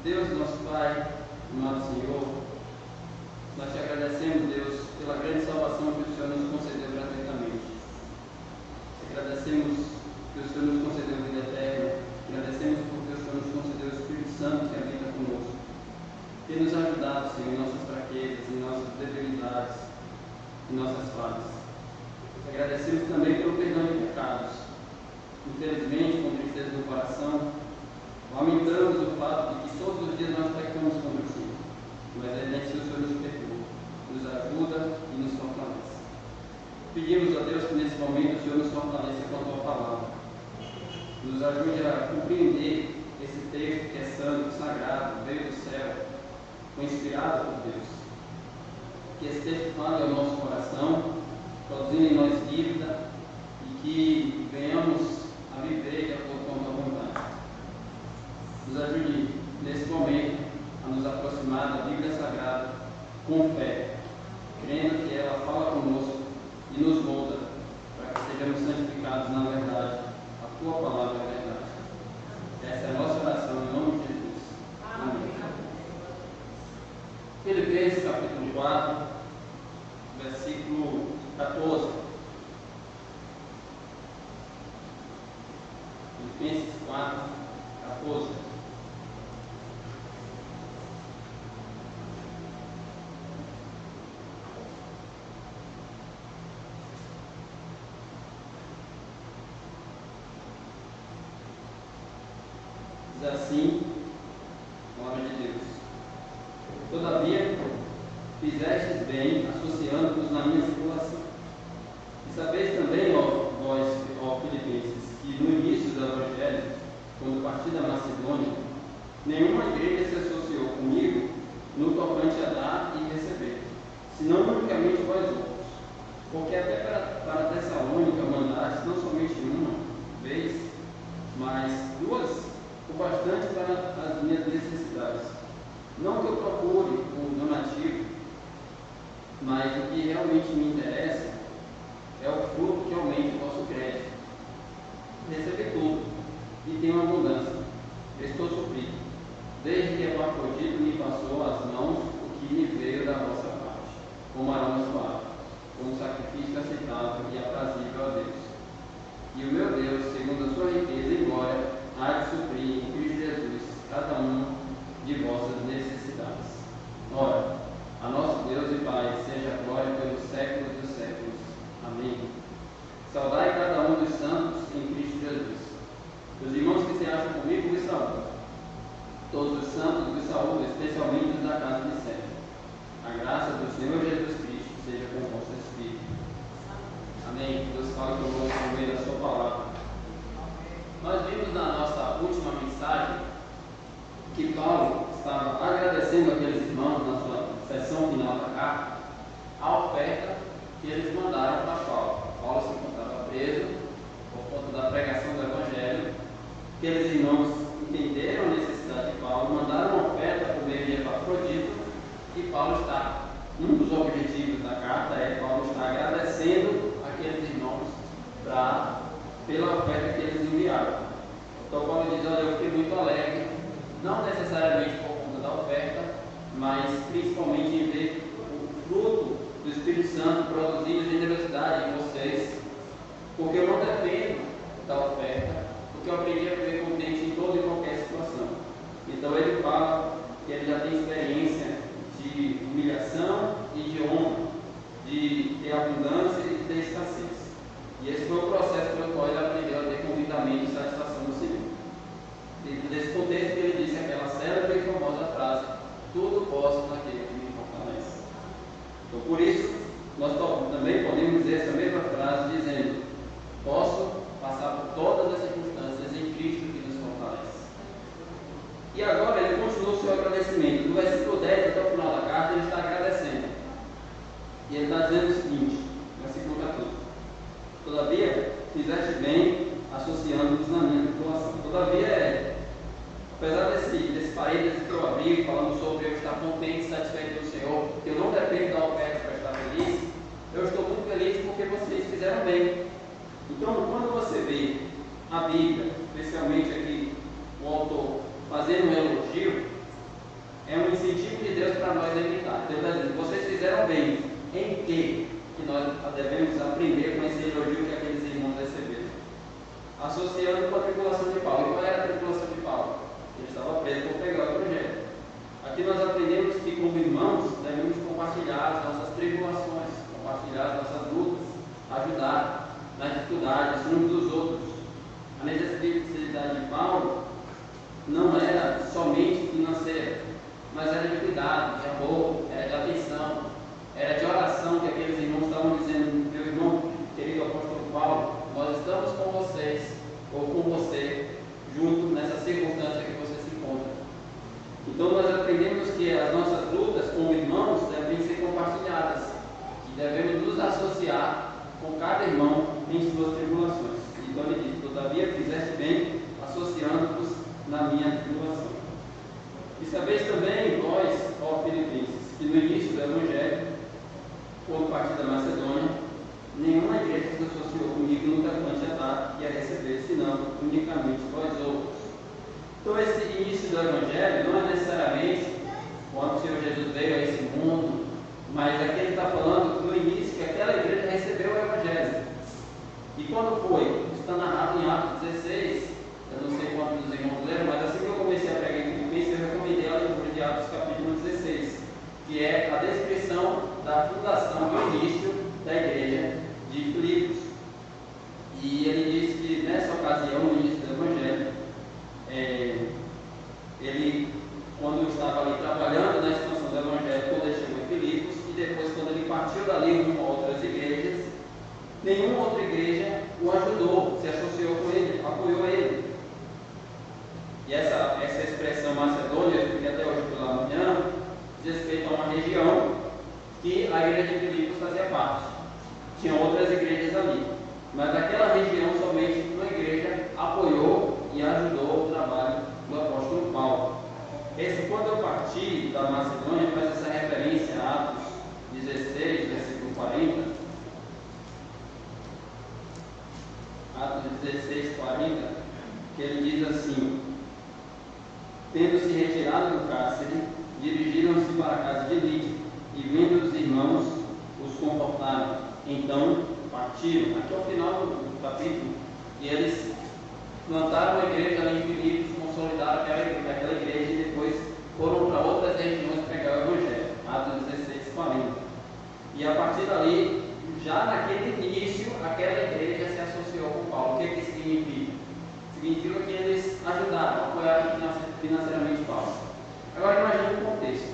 Deus, nosso Pai, amado Senhor, nós te agradecemos, Deus, pela grande salvação que o Senhor nos concedeu gratuitamente. Te agradecemos que o Senhor nos concedeu vida eterna. Agradecemos porque o Senhor nos concedeu o Espírito Santo que habita conosco. Tem nos ajudado, Senhor, em nossas fraquezas, em nossas debilidades, em nossas falhas. Te agradecemos também pelo perdão de pecados. Infelizmente, com tristeza no coração, lamentamos o fato de que todos os dias nós pecamos contra o Senhor. Mas é evidente que o Senhor nos perdoa, nos ajuda e nos fortalece. Pedimos a Deus que nesse momento o Senhor nos fortaleça com a tua palavra. Nos ajude a compreender esse texto que é santo, sagrado, veio do céu, foi inspirado por Deus. Que esse texto fale ao nosso coração, produzindo em nós dívida e que venhamos a viver de acordo com a tua vontade. Nos ajude nesse momento a nos aproximar da Bíblia Sagrada com fé, crendo que ela fala conosco e nos molda para que sejamos santificados na verdade. A tua palavra é verdade. Essa é a nossa oração em nome de Jesus. Amém. Filipenses capítulo 4, versículo 14. Filipenses 4, 14. Diz assim, palavra de Deus: todavia, fizestes bem, associando-vos na minha tribulação. E sabeis também, vós, filipenses, que no início do Evangelho, quando parti da Macedônia, nenhuma igreja se associou comigo no tocante a dar e receber, senão unicamente vós outros. Porque até para Tessalônica mandastes não somente uma vez, mas duas, o bastante para as minhas necessidades. Não que eu procure um donativo, mas o que realmente me interessa é o fruto que aumente o vosso crédito. Recebi tudo e tenho abundância. Estou suprido, desde que Epafrodito me passou às mãos o que me veio da vossa parte, como aroma suave, como sacrifício aceitável e aprazível a Deus. E o meu Deus, segundo a sua riqueza e glória, há de suprir em Cristo Jesus cada um de vossas necessidades. Ora, a nosso Deus e Pai seja a glória pelos séculos dos séculos. Amém. Saudai cada um dos santos em Cristo Jesus. Os irmãos que se acham comigo vos saúdam. Todos os santos vos saúdam, especialmente os da casa de Sérgio. A graça do Senhor Jesus Cristo seja com o vosso espírito. Amém. Deus fala conosco por meio da sua palavra. Nós vimos na nossa última mensagem que Paulo estava agradecendo aqueles irmãos na sua sessão final da carta a oferta que eles mandaram para Paulo. Paulo se encontrava preso por conta da pregação do Evangelho. Aqueles irmãos entenderam a necessidade de Paulo, mandaram uma oferta por meio de Epafrodito, e Paulo está, um dos objetivos da carta é Paulo está agradecendo aqueles irmãos pela oferta que eles enviaram. Então Paulo diz: olha, eu fiquei muito alegre, não necessariamente por conta da oferta, mas principalmente em ver o fruto do Espírito Santo produzindo generosidade em vocês, porque eu não dependo da oferta, porque eu aprendi a viver contente em toda e qualquer situação. Então ele fala que ele já tem experiência de humilhação e de honra, de ter abundância e de ter escassez. E esse foi o processo pelo qual ele aprendeu a ter contentamento e satisfação no Senhor. Dentro desse contexto que ele disse aquela célebre e famosa frase: tudo posso naquele que me fortalece. Então por isso, nós também podemos dizer essa mesma frase dizendo: posso passar por todas as circunstâncias em Cristo que nos fortalece. E agora ele continua o seu agradecimento. No versículo 10 até o final da carta ele está agradecendo. E ele está dizendo o seguinte, versículo 14: todavia, fizeste bem associando-vos na minha tribulação. Todavia, apesar desse parênteses que eu abri, falando sobre eu estar contente e satisfeito do Senhor, que eu não dependo da oferta para estar feliz, eu estou muito feliz porque vocês fizeram bem. Então, quando você vê a Bíblia, especialmente aqui o autor fazendo um elogio, para nós imitar. Então, ele está dizendo, vocês fizeram bem. Em que nós devemos aprender com esse elogio que aqueles irmãos receberam? Associando com a tribulação de Paulo. E qual era a tribulação de Paulo? Ele estava preso por pregar o Evangelho. Aqui nós aprendemos que, como irmãos, devemos compartilhar as nossas tribulações, compartilhar as nossas lutas, ajudar nas dificuldades uns dos outros. A necessidade de Paulo não era somente financeira, mas era de cuidado, de amor, era de atenção, era de oração, que aqueles irmãos estavam dizendo: meu irmão, querido apóstolo Paulo, nós estamos com vocês, ou com você, junto nessa circunstância que você se encontra. Então nós aprendemos que as nossas lutas como irmãos devem ser compartilhadas, e devemos nos associar com cada irmão em suas tribulações. Então ele diz: todavia fizeste bem, associando-vos na minha tribulação. E sabeis também, vós, ó Filipenses, que no início do Evangelho, quando parti da Macedônia, nenhuma igreja se associou comigo no tocante a dar e a receber, senão unicamente vós outros. Então esse início do Evangelho não é necessariamente quando o Senhor Jesus veio a esse mundo, mas aqui ele está falando do início que aquela igreja recebeu o Evangelho. E quando foi? Está narrado em Atos 16, eu não sei quantos dos irmãos leram, mas assim que eu comecei a pregar em Filipenses, eu recomendei a leitura de Atos capítulo 16, que é a descrição da fundação do início da igreja de Filipos. E ele diz que nessa ocasião, no início do Evangelho, ele, quando estava ali trabalhando na expansão do Evangelho, quando ele chegou em Filipos, e depois quando ele partiu dali rumo a outras igrejas, nenhuma outra igreja o ajudou, se associou com ele, apoiou ele. E essa expressão Macedônia, eu expliquei até hoje pela manhã, diz respeito a uma região que a igreja de Filipos fazia parte. Tinha outras igrejas ali, mas naquela região somente uma igreja apoiou e ajudou o trabalho do apóstolo Paulo. Quando eu parti da Macedônia, faz essa referência a Atos 16, versículo 40. Atos 16, 40, que ele diz assim: tendo se retirado do cárcere, dirigiram-se para a casa de Lídia, e vendo os irmãos, os confortaram. Então partiram. Aqui ao final do capítulo, e eles plantaram uma igreja ali em Filipos, consolidaram aquela igreja e depois foram para outras regiões pregar o Evangelho. Atos 16, 40. E a partir dali, já naquele início, aquela igreja se associou com Paulo. O que isso significa? Significa que eles ajudaram, apoiaram financeiramente Paulo. Agora imagine o contexto.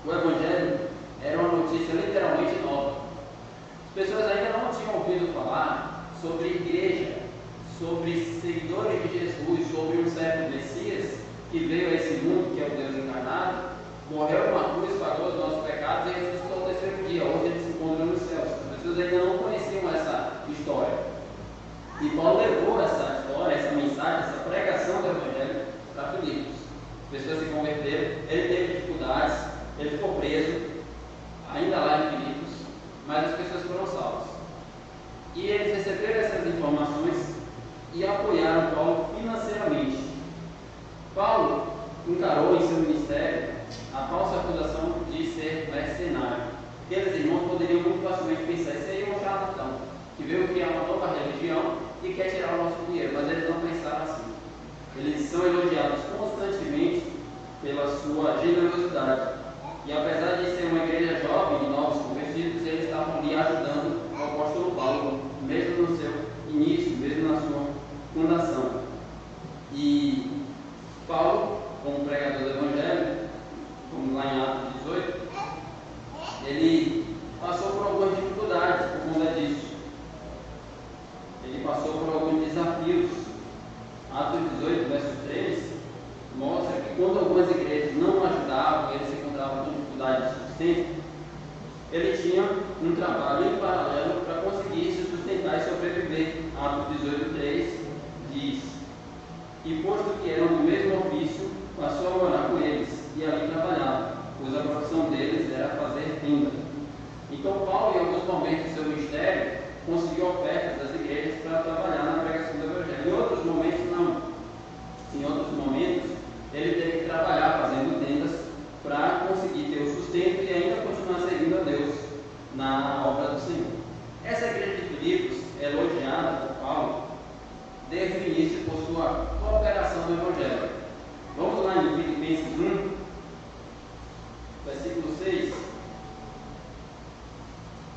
O Evangelho era uma notícia literalmente nova. As pessoas ainda não tinham ouvido falar sobre igreja, sobre seguidores de Jesus, sobre um certo Messias que veio a esse mundo, que é o Deus encarnado, morreu numa cruz, pagou os nossos pecados e ressuscitou no terceiro dia. Hoje ele se encontra nos céus. As pessoas ainda não conheciam essa história. E Paulo levou essa história, essa mensagem, essa pregação do Evangelho para Filipos. As pessoas se converteram, ele teve dificuldades, ele ficou preso, ainda lá em Filipos, mas as pessoas foram salvas. E eles receberam essas informações e apoiaram Paulo financeiramente. Paulo encarou em seu ministério a falsa acusação de ser mercenário. Aqueles irmãos poderiam muito facilmente pensar: isso aí é um charlatão, que veio criar uma nova religião e quer tirar o nosso dinheiro, mas eles não pensaram assim. Eles são elogiados constantemente pela sua generosidade. E apesar de ser uma igreja jovem de novos convertidos, eles estavam ali ajudando o apóstolo Paulo, mesmo no seu início, mesmo na sua fundação. E Paulo, como pregador do Evangelho, como lá em Atos 18, ele passou por algumas dificuldades por conta disso. Ele passou por alguns desafios. Atos 18, verso 3, mostra que quando algumas igrejas não ajudavam, ele se encontrava com dificuldade de sustento, ele tinha um trabalho em paralelo para conseguir se sustentar e sobreviver. Atos 18, 3 diz: e posto que eram do mesmo ofício, passou a morar com eles e ali trabalhava, pois a profissão deles era fazer renda. Então Paulo, em alguns momentos do seu ministério, conseguiu ofertas das igrejas para trabalhar na pregação do Evangelho. Em outros momentos não. Em outros momentos ele teve que trabalhar fazendo tendas para conseguir ter Filipenses 1, versículo 6.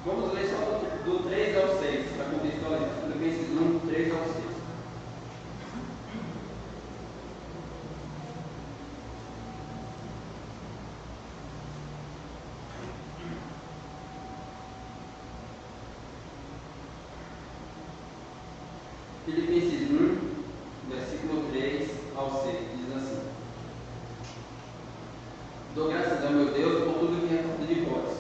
Vamos ler só do 3 ao 6, para contextualizar. Filipenses 1, 3 ao 6. Filipenses 1, versículo 3 ao 6, diz assim: Dou graças ao meu Deus por tudo que recordo de vós.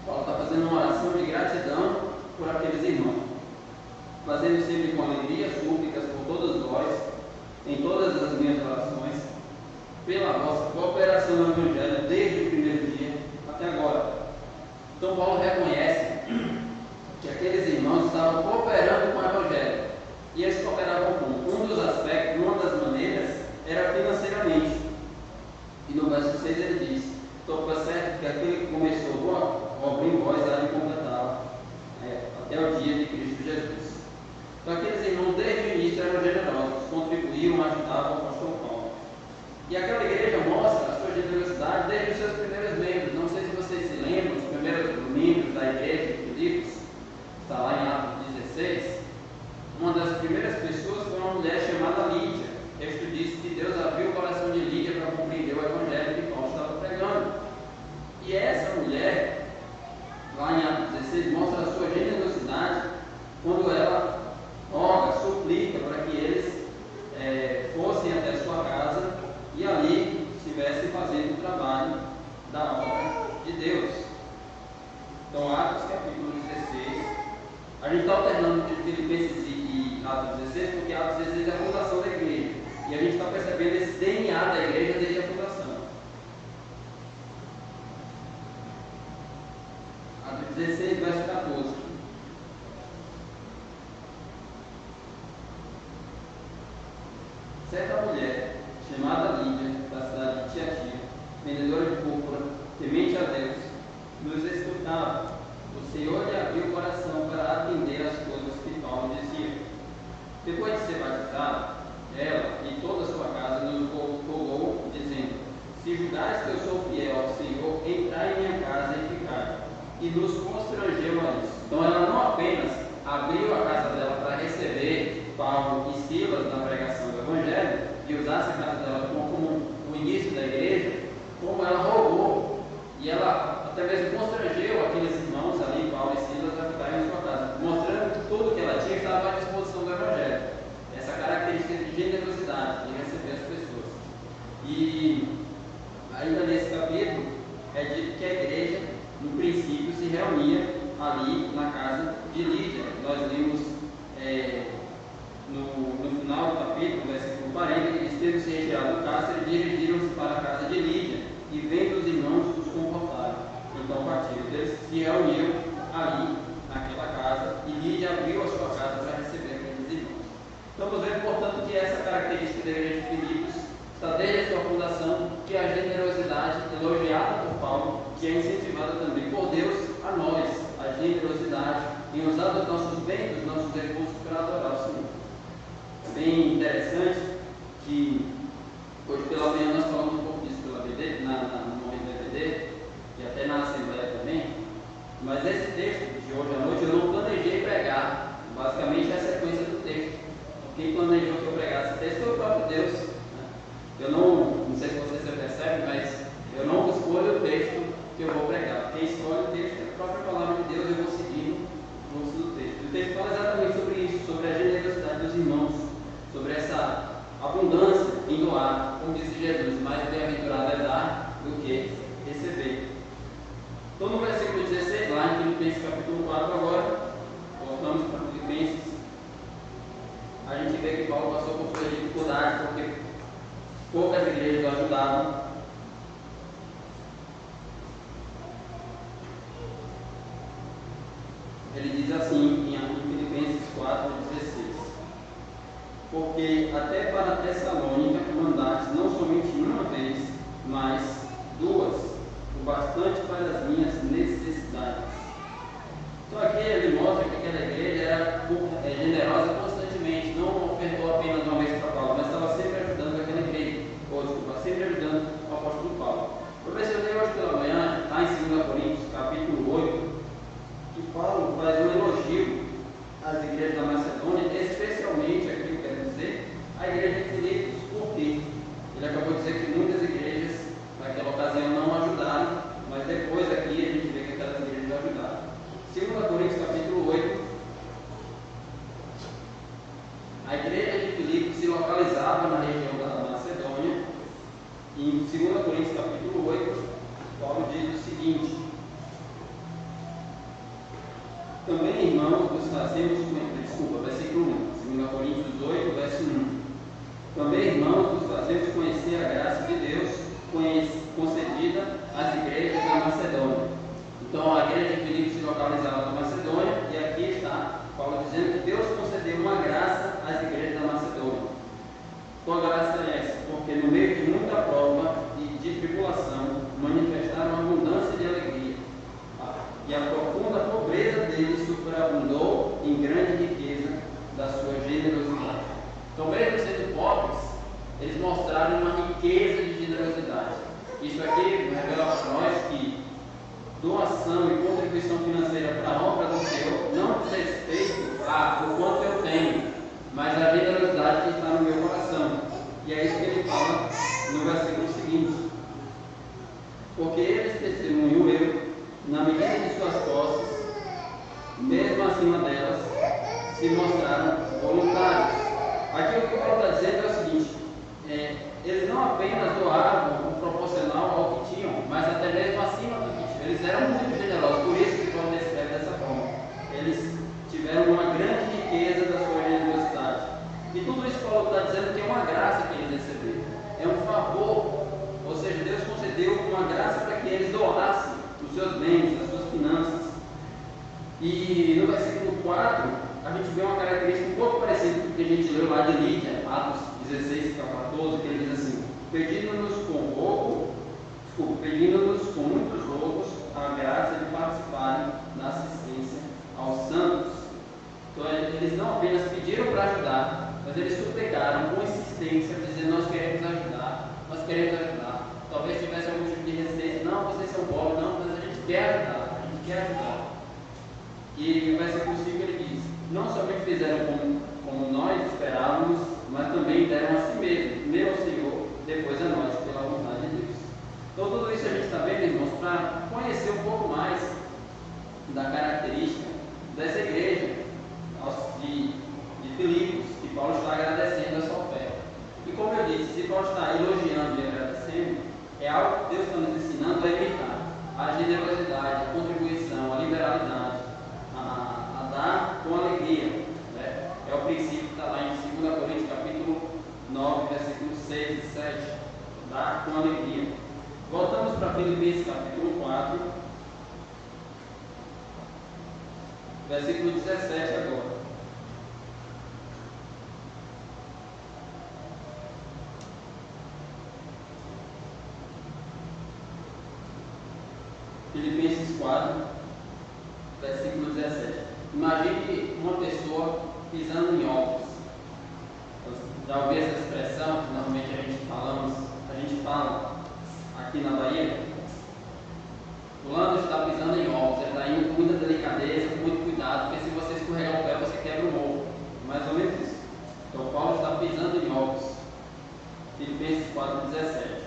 Paulo está fazendo uma oração de gratidão por aqueles irmãos, fazendo sempre com alegria súplicas por todos vós, em todas as minhas orações, pela vossa cooperação no Evangelho desde o primeiro dia até agora. Então Paulo reconhece que aqueles irmãos estavam cooperando com o Evangelho. E eles cooperavam com um dos aspectos, uma das maneiras, era financeiramente. E no verso 6 ele diz: estou certo que aquele que começou a obra em vós há de completá-la até o dia de Cristo Jesus. Então aqueles irmãos desde o início eram generosos, contribuíam, ajudavam o apóstolo Paulo. E aquela igreja mostra a sua generosidade desde os seus primeiros membros. Não sei se vocês se lembram, os primeiros membros da igreja de Filipos, está lá em Atos 16, uma das primeiras pessoas foi uma mulher chamada Lídia. O texto diz que Deus abriu o coração de Lídia para compreender o evangelho que Paulo estava pregando. E essa mulher, lá em Atos 16, mostra a sua generosidade quando ela roga, suplica para que eles fossem até a sua casa e ali estivessem fazendo o trabalho da obra de Deus. Então, Atos capítulo 16. A gente está alternando de Filipenses e Atos 16, porque Atos 16 é a fundação da igreja. E a gente está percebendo esse DNA da igreja desde a fundação. Atos 16, verso 14. Certa mulher, chamada Lídia, da cidade de Tiatira, vendedora de púrpura, temente a Deus, nos escutava. O Senhor lhe abriu o coração para atender às coisas que Paulo dizia. Depois de ser batizada, ela e toda a sua casa nos rogou, dizendo: se julgares que eu sou fiel ao Senhor, entrai em minha casa e ficai. E nos constrangeu a isso. Então ela não apenas abriu a casa dela para receber Paulo e Silas na pregação do Evangelho, e usasse a casa dela como o início da igreja, como ela rogou, e ela até mesmo constrangeu aqueles irmãos ali, Paulo e Silas, a ficarem em sua casa, mostrando que tudo que ela tinha estava à disposição do Evangelho. Essa característica de generosidade, de receber as pessoas. E ainda nesse capítulo é dito que a igreja, no princípio, se reunia ali na casa de Lídia. Nós lemos no final do capítulo, versículo 40, que diz: tendo se retirado do cárcere, dirigiram-se para a casa de Lídia, e vendo os irmãos os confortaram. Então partiram. Eles se reuniram ali, naquela casa, e Lídia abriu a sua casa para receber aqueles irmãos. Estamos vendo, portanto, que essa característica da igreja de Filipos está desde a sua fundação, que é a generosidade elogiada por Paulo, que é incentivada também por Deus a nós, a generosidade em usar dos nossos bens, dos nossos recursos para adorar o Senhor. É bem interessante que hoje pela manhã nós falamos um pouco disso pela BD, no momento da BD, e até na Assembleia também, mas esse texto de hoje à noite eu não planejei pregar, basicamente é a sequência do texto. Quem planejou que eu pregasse esse texto foi o próprio Deus. Né? Eu não sei se você se percebe, mas eu não escolho o texto que eu vou pregar. Quem escolhe o texto é a própria palavra de Deus, eu vou seguindo o fluxo do texto. O texto fala exatamente sobre isso, sobre a generosidade dos irmãos, sobre essa abundância em doar, como disse Jesus: mais bem-aventurado é dar do que receber. Então, no versículo 16, lá em Filipenses capítulo 4, agora, voltamos para Filipenses, a gente vê que Paulo passou por suas dificuldades, porque poucas igrejas o ajudavam. Ele diz assim em Filipenses 4:16: porque até para Tessalônica mandaste não somente uma vez, mas duas, o bastante para as minhas necessidades. Então aqui ele mostra que aquela igreja era generosa constantemente, não ofertou apenas uma vez para Paulo, mas estava sempre ajudando aquela igreja. Em 2 Coríntios capítulo 8, Paulo diz o seguinte: também, irmãos, vos fazemos versículo 1, 2 Coríntios 8, verso 1. Também, irmãos, vos fazemos conhecer a graça de Deus concedida às igrejas da Macedônia. Então, a igreja de Filipe se localizava na Macedônia, e aqui está Paulo dizendo que Deus concedeu uma graça às igrejas da Macedônia. Qual graça é essa? Porque no meio de muita prova e de tribulação, manifestaram abundância de alegria, e a profunda pobreza deles superabundou em grande riqueza da sua generosidade. Então, mesmo sendo pobres, eles mostraram uma riqueza de generosidade. Isso aqui revela para nós que doação e contribuição financeira para a obra do Senhor não diz respeito ao quanto eu tenho, mas a generosidade que está no meu coração. E é isso que ele fala no versículo seguinte: porque eles testemunham eu, na medida de suas posses, mesmo acima delas, se mostraram voluntários. Aqui o que Paulo está dizendo é o seguinte: eles não apenas doavam o proporcional ao que tinham, mas até mesmo acima do que tinham. Eles eram muito generosos, por isso que Paulo descreve dessa forma. Eles tiveram uma grande riqueza da sua generosidade. E tudo isso Paulo está dizendo que é uma graça que eles receberam, é um favor. Ou seja, Deus concedeu uma graça para que eles doassem os seus bens, as suas finanças. E no versículo 4, a gente vê uma característica um pouco parecida com o que a gente leu lá de Lídia, Atos 16, 14, que ele diz assim: pedindo-nos com muitos rogos a graça de participarem da assistência aos santos. Então, eles não apenas pediram para ajudar, mas eles suplicaram com insistência, dizendo: nós queremos ajudar, nós queremos ajudar. Talvez tivesse algum tipo de resistência: não, vocês são pobres, não, mas a gente quer ajudar, a gente quer ajudar. E o versículo 5 ele diz: não somente fizeram como nós esperávamos, mas também deram a si mesmos, primeiro ao Senhor, depois a nós, pela vontade de Deus. Então, tudo isso a gente está vendo, irmãos, para conhecer um pouco mais da característica dessa igreja de Filipos, que Paulo está agradecendo essa oferta. E como eu disse, se Paulo está elogiando e agradecendo, é algo que Deus está nos ensinando a imitar: a generosidade, a contribuição, a liberalidade, a dar com alegria. Né? É o princípio que está lá em 2 Coríntios capítulo 9, versículos 6 e 7. Dar com alegria. Voltamos para Filipenses capítulo 4, versículo 17 agora. Filipenses 4, versículo 17. Imagine uma pessoa pisando em ovos. Já ouviu essa expressão que normalmente a gente fala aqui na Bahia? Fulano está pisando em ovos, ele está indo com muita delicadeza, com muito cuidado, porque se você escorregar o pé, você quebra o ovo. Mais ou menos isso. Então, Paulo está pisando em ovos. Filipenses 4, 17.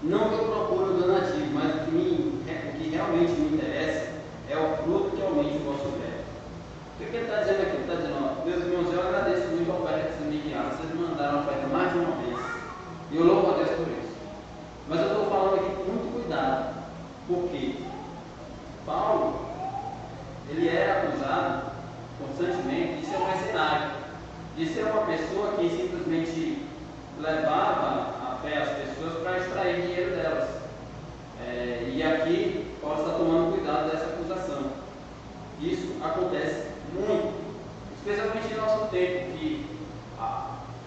Não que eu procure o donativo, mas o que realmente me interessa é o fruto que aumente o vosso crédito. O que ele está dizendo aqui? Ele está dizendo: ó, meus irmãos, eu agradeço muito a oferta que vocês me enviaram. Vocês me mandaram a oferta mais de uma vez. E eu louvo a Deus por isso. Mas eu estou falando aqui com muito cuidado. Porque Paulo, ele era acusado constantemente de ser um mercenário, de ser uma pessoa que simplesmente levava a fé às pessoas para extrair dinheiro delas. E aqui Paulo está tomando cuidado dessa acusação. Isso acontece muito, especialmente em nosso tempo, que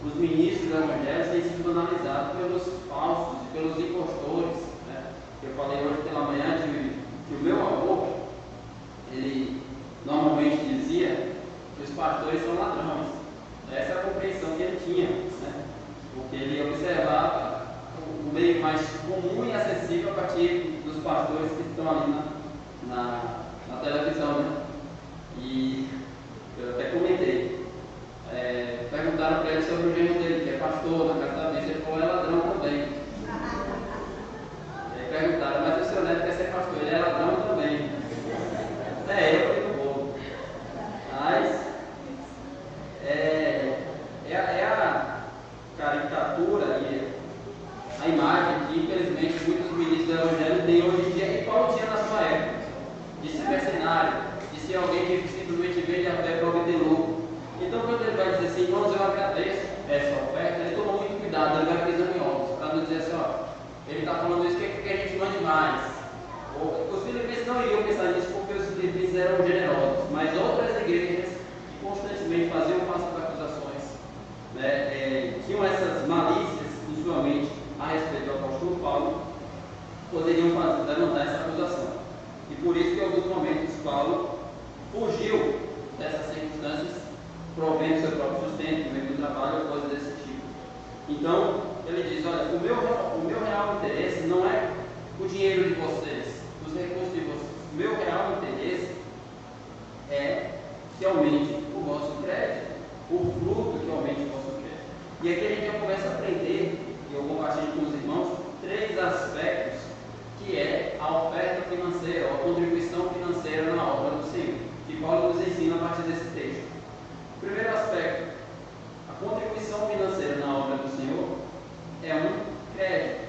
os ministros do Evangelho têm sido analisados pelos falsos e pelos impostores. Né? Eu falei hoje pela manhã que o meu avô, ele normalmente dizia que os pastores são ladrões. Essa é a compreensão que ele tinha, né? Porque ele observava o meio mais comum e acessível a partir dos pastores que estão ali na televisão. Né? E eu até comentei, perguntaram para ele sobre o genro dele, que é pastor na casa da vez, ele falou: é ladrão também. Perguntaram: mas o seu neto quer ser pastor? Ele é ladrão também. Eu fico bobo. Mas é a caricatura e a imagem mais. Os filipenses não iriam pensar nisso porque os filipenses eram generosos, mas outras igrejas que constantemente faziam falsas acusações, né, tinham essas malícias em sua mente a respeito do apóstolo Paulo, poderiam levantar essa acusação. E por isso que em alguns momentos Paulo fugiu dessas circunstâncias, provendo seu próprio sustento, no meio do trabalho ou coisas desse tipo. Então, ele diz, olha, o meu real interesse não é o dinheiro de vocês, os recursos de vocês. O meu real interesse é que aumente o vosso crédito, o fruto que aumente o vosso crédito. E aqui a gente já começa a aprender, e eu compartilho com os irmãos, 3 aspectos, que é a oferta financeira, ou a contribuição financeira na obra do Senhor, que Paulo nos ensina a partir desse texto. O primeiro aspecto, a contribuição financeira na obra do Senhor é um crédito,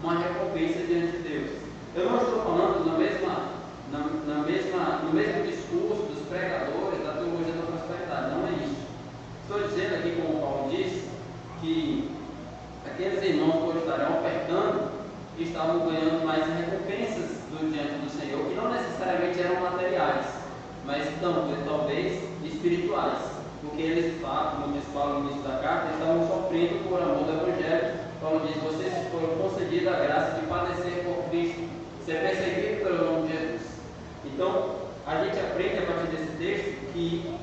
uma recompensa diante de Deus. Eu não estou falando no mesmo discurso dos pregadores da teologia da prosperidade, não é isso. Estou dizendo aqui, como Paulo disse, que aqueles irmãos que estarem ofertando estavam ganhando mais recompensas diante do Senhor, que não necessariamente eram materiais, mas talvez espirituais, porque eles, como diz Paulo no início da carta, estavam sofrendo por amor do Evangelho. Paulo diz, vocês foram concedidos a graça de padecer por Cristo, ser perseguido pelo nome de Jesus. Então, a gente aprende a partir desse texto que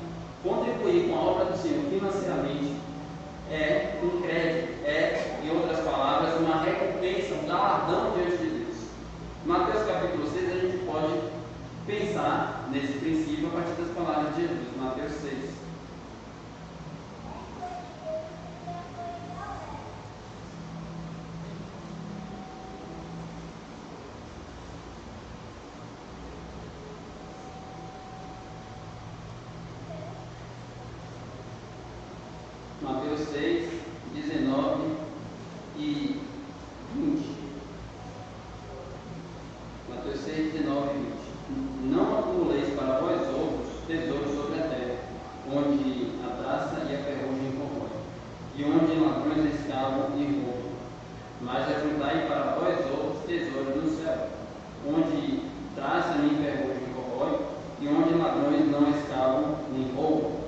contribuir com a obra do Senhor financeiramente é um crédito, em outras palavras, uma recompensa, um galardão diante de Deus. Mateus capítulo 6, a gente pode pensar nesse princípio a partir das palavras de Jesus. Mateus 6. Mateus 6, 19 e 20. Mateus 6, 19 e 20. Não acumuleis para vós outros tesouros sobre a terra, onde a traça e a ferrugem corroem, e onde ladrões escavam e roubam. Mas ajuntai para vós outros tesouros no céu, onde traça nem ferrugem corrói, e onde ladrões não escavam nem roubam.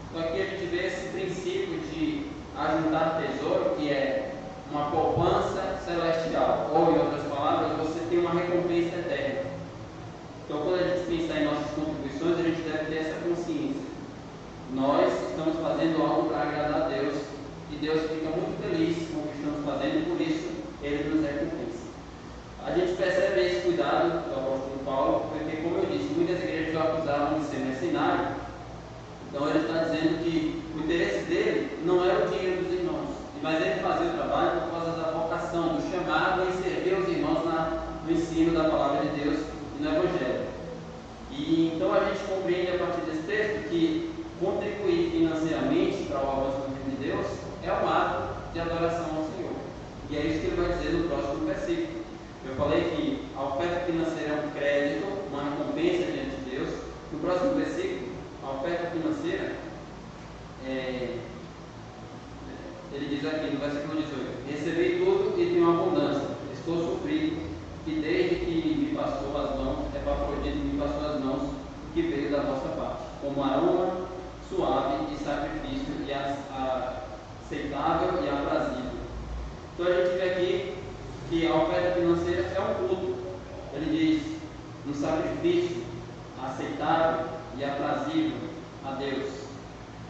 Então aqui a gente vê esse princípio de ajuntar tesouro, que é uma poupança celestial, ou em outras palavras, você tem uma recompensa eterna. Então quando a gente pensar em nossas contribuições, a gente deve ter essa consciência. Nós estamos fazendo algo para agradar a Deus, e Deus fica muito feliz com o que estamos fazendo, por isso Ele nos recompensa. A gente percebe esse cuidado do apóstolo Paulo, porque, como eu disse, muitas igrejas o acusavam de ser mercenário. Então ele está dizendo que o interesse dele não era o dinheiro dos irmãos, mas ele fazia o trabalho por causa da vocação, do chamado em servir os irmãos no ensino da palavra de Deus e no Evangelho. E então a gente compreende a partir desse texto que contribuir financeiramente para o avanço do reino de Deus é um ato de adoração ao Senhor. E é isso que ele vai dizer no próximo versículo. Eu falei que a oferta financeira é um crédito, uma recompensa diante de Deus. No próximo versículo, a oferta financeira, ele diz aqui no versículo 18: recebi tudo e tenho abundância, estou suprido, e desde que me passou as mãos, Epafrodito me passou as mãos, que veio da vossa parte, como aroma suave e sacrifício e aceitável e aprazível. Então a gente vê aqui que a oferta financeira é um culto. Ele diz, um sacrifício aceitável e aprazível a Deus.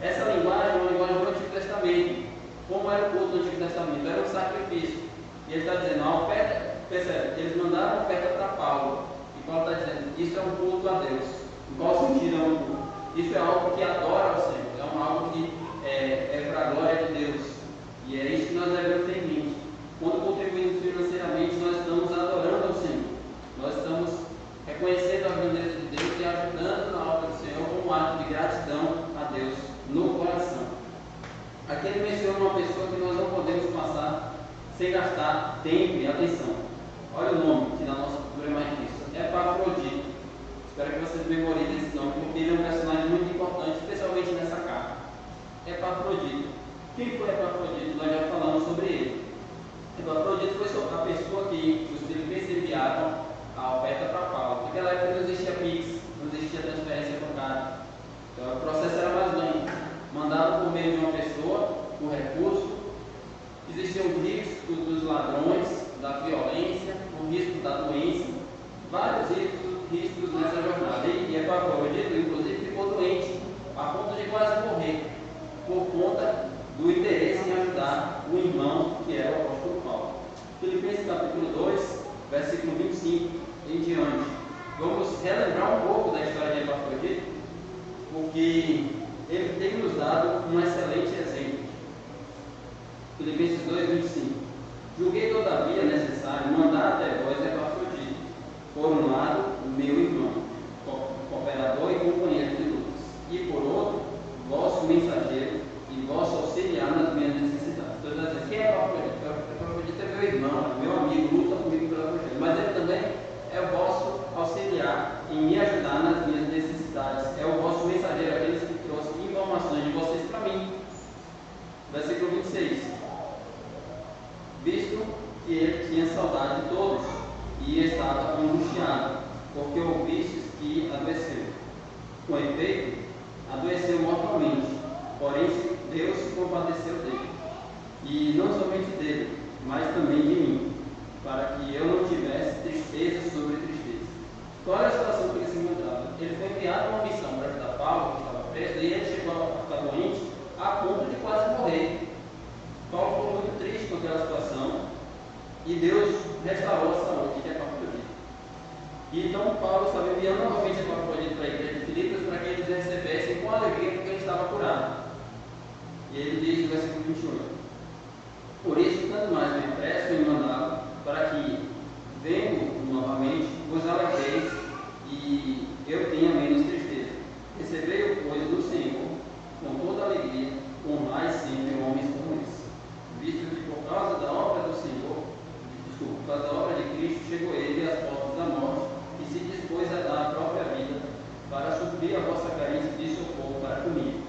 Essa linguagem é uma linguagem do Antigo Testamento. Como era o culto do Antigo Testamento? Era um sacrifício. E ele está dizendo, a oferta, percebe, eles mandaram a oferta para Paulo. E Paulo está dizendo, isso é um culto a Deus. Em qual sentido é um culto? Isso é algo que adora ao Senhor, é algo que é para a glória de Deus. E é isso que nós devemos ter em mente. Quando contribuímos financeiramente, nós estamos adorando ao Senhor. Nós estamos reconhecendo a grandeza de Deus e ajudando na obra do Senhor como um ato de gratidão a Deus no coração. Aqui ele menciona uma pessoa que nós não podemos passar sem gastar tempo e atenção. Olha o nome que na nossa cultura é mais difícil. Epafrodito. Espero que vocês memorizem esse nome, porque ele é um personagem muito importante, especialmente nessa carta. Epafrodito. Quem foi Epafrodito? Nós já falamos sobre ele. Epafrodito foi a pessoa que os filipenses enviaram a oferta para Paulo. Naquela época não existia Pix, não existia transferência bancária. Então o processo era mais lento. Mandado por meio de uma pessoa, por recurso. Existiam os riscos dos ladrões, da violência, o risco da doença, vários riscos nessa jornada. E Epafrodito, inclusive, ficou doente, a ponto de quase morrer, por conta do interesse em ajudar o irmão que era o apóstolo Paulo. Filipenses capítulo 2, versículo 25 em diante. Vamos relembrar um pouco da história de Epafrodito, porque ele tem nos dado um excelente exemplo. Filipenses 2, 25. Julguei todavia necessário mandar até vós Epafrodito, por um lado, meu irmão, cooperador e companheiro de lutas, e por outro, vosso mensageiro e vosso auxiliar nas minhas necessidades. Então, ele diz: quem é Epafrodito? Epafrodito é meu irmão, meu amigo, luta comigo pelo Evangelho, mas ele também é o vosso auxiliar em me ajudar nas minhas necessidades. É o vosso mensageiro, aqueles que trouxe informações de vocês para mim. Versículo 26. Visto que ele tinha saudade de todos e estava angustiado, porque ouvistes que adoeceu. Com efeito, adoeceu mortalmente, porém Deus se compadeceu dele, e não somente dele, mas também de mim, para que eu não tivesse tristeza sobre tristeza. Qual era a situação que ele se encontrava? Ele foi enviado uma missão para ajudar Paulo, que estava preso, e ele chegou a ficar doente a ponto de quase morrer. Paulo ficou muito triste com aquela situação e Deus restaurou a saúde de Epafrodito. E então Paulo estava enviando novamente Epafrodito para a igreja de Filipos para que eles recebessem com alegria porque ele estava curado. E ele diz no versículo 28: por isso, tanto mais me apresso em mandá-lo, para que, vendo novamente, vos alegreis e eu tenha menos tristeza. Recebei-o, pois, do Senhor com toda alegria, honrai sempre homens como esse, visto que por causa da obra do Senhor, por causa da obra de Cristo, chegou ele às portas da morte e se dispôs a dar a própria vida para suprir a vossa carência de socorro para comigo.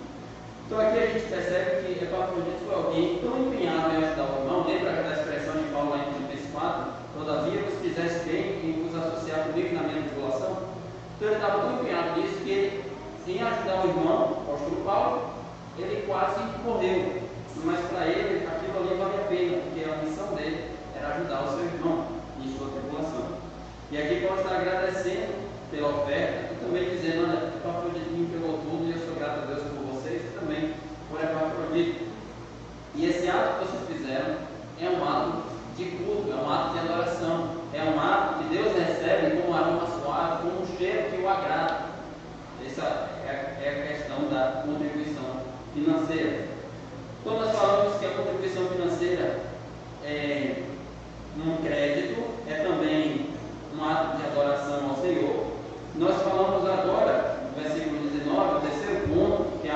Então aqui a gente percebe que Epafrodito foi alguém tão empenhado em ajudar o irmão. Lembra da expressão de Paulo lá em Filipenses 4? Todavia vos fizesse bem em vos associar comigo na minha tribulação. Então ele estava tão empenhado nisso que ele, em ajudar o irmão, o apóstolo Paulo, ele quase morreu. Mas para ele aquilo ali vale a pena, porque a missão dele era ajudar o seu irmão em sua tribulação. E aqui Paulo está agradecendo pela oferta e também dizendo: olha, Epafrodito me pegou tudo e eu sou grato a Deus por vocês e também por Epafrodito. E esse ato que vocês fizeram é um ato de culto, é um ato de adoração, é um ato que Deus recebe como um aroma suave, como um cheiro que o agrada. Essa é a questão da contribuição financeira. Quando nós falamos que a contribuição financeira é um crédito, é também um ato de adoração ao Senhor, nós falamos agora, no versículo 19, o terceiro ponto, que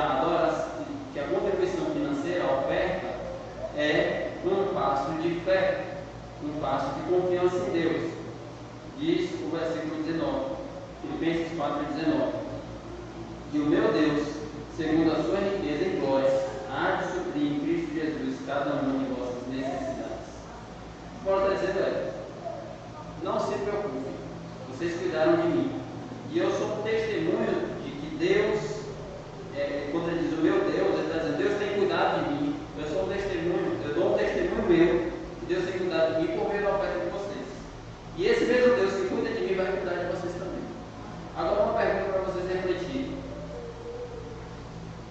a contribuição financeira, a oferta, é um passo de fé, um passo de confiança em Deus. Diz o versículo 19, Filipenses 4:19: e o meu Deus, segundo a sua riqueza em glória, há de suprir em Cristo Jesus cada uma de vossas necessidades. Paulo está dizendo: não se preocupem, vocês cuidaram de mim, e eu sou um testemunho de que Deus, quando ele diz o meu Deus, ele está dizendo: Deus tem cuidado de mim. Eu sou um testemunho, eu dou um testemunho meu que Deus tem cuidado de mim por meio da oferta de vocês. E esse mesmo Deus que cuida de mim vai cuidar de vocês também. Agora uma pergunta para vocês refletirem: